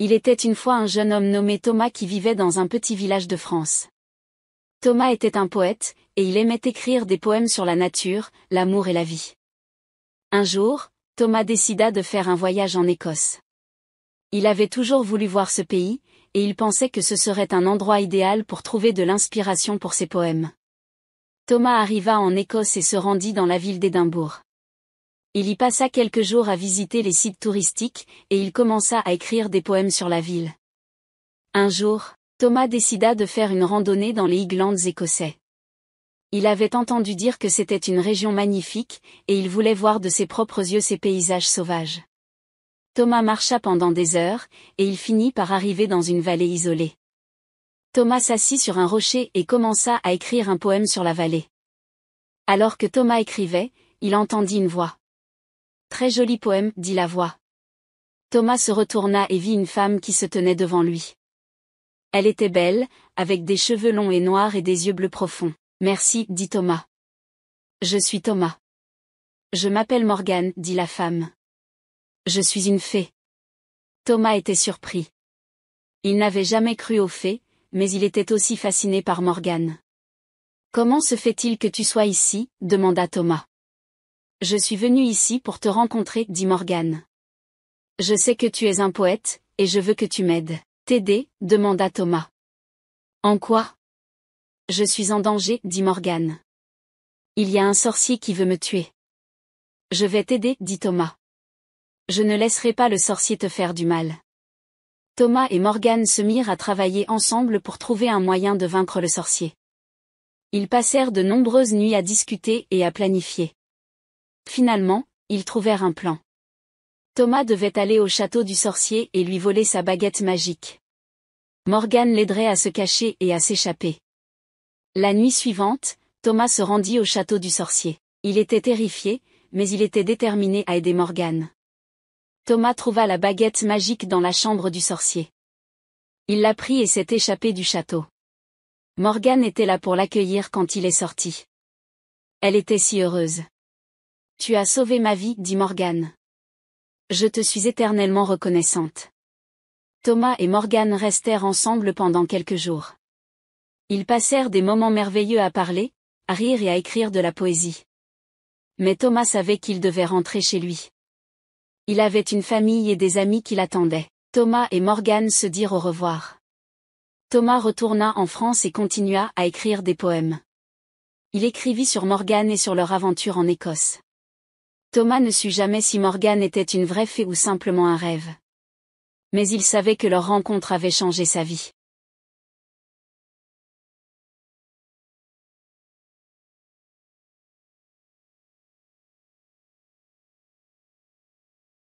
Il était une fois un jeune homme nommé Thomas qui vivait dans un petit village de France. Thomas était un poète, et il aimait écrire des poèmes sur la nature, l'amour et la vie. Un jour, Thomas décida de faire un voyage en Écosse. Il avait toujours voulu voir ce pays, et il pensait que ce serait un endroit idéal pour trouver de l'inspiration pour ses poèmes. Thomas arriva en Écosse et se rendit dans la ville d'Édimbourg. Il y passa quelques jours à visiter les sites touristiques, et il commença à écrire des poèmes sur la ville. Un jour, Thomas décida de faire une randonnée dans les Highlands écossais. Il avait entendu dire que c'était une région magnifique, et il voulait voir de ses propres yeux ces paysages sauvages. Thomas marcha pendant des heures, et il finit par arriver dans une vallée isolée. Thomas s'assit sur un rocher et commença à écrire un poème sur la vallée. Alors que Thomas écrivait, il entendit une voix. « Très joli poème, dit la voix. » Thomas se retourna et vit une femme qui se tenait devant lui. Elle était belle, avec des cheveux longs et noirs et des yeux bleus profonds. « Merci, dit Thomas. Je suis Thomas. Je m'appelle Morgane, dit la femme. Je suis une fée. » Thomas était surpris. Il n'avait jamais cru aux fées, mais il était aussi fasciné par Morgane. « Comment se fait-il que tu sois ici ?» demanda Thomas. « Je suis venu ici pour te rencontrer, dit Morgane. Je sais que tu es un poète, et je veux que tu m'aides. »« T'aider ?» demanda Thomas. « En quoi ?»« Je suis en danger, dit Morgane. Il y a un sorcier qui veut me tuer. »« Je vais t'aider, dit Thomas. Je ne laisserai pas le sorcier te faire du mal. » Thomas et Morgane se mirent à travailler ensemble pour trouver un moyen de vaincre le sorcier. Ils passèrent de nombreuses nuits à discuter et à planifier. Finalement, ils trouvèrent un plan. Thomas devait aller au château du sorcier et lui voler sa baguette magique. Morgane l'aiderait à se cacher et à s'échapper. La nuit suivante, Thomas se rendit au château du sorcier. Il était terrifié, mais il était déterminé à aider Morgane. Thomas trouva la baguette magique dans la chambre du sorcier. Il la prit et s'est échappé du château. Morgane était là pour l'accueillir quand il est sorti. Elle était si heureuse. « Tu as sauvé ma vie, dit Morgane. Je te suis éternellement reconnaissante. » Thomas et Morgane restèrent ensemble pendant quelques jours. Ils passèrent des moments merveilleux à parler, à rire et à écrire de la poésie. Mais Thomas savait qu'il devait rentrer chez lui. Il avait une famille et des amis qui l'attendaient. Thomas et Morgane se dirent au revoir. Thomas retourna en France et continua à écrire des poèmes. Il écrivit sur Morgane et sur leur aventure en Écosse. Thomas ne sut jamais si Morgane était une vraie fée ou simplement un rêve. Mais il savait que leur rencontre avait changé sa vie.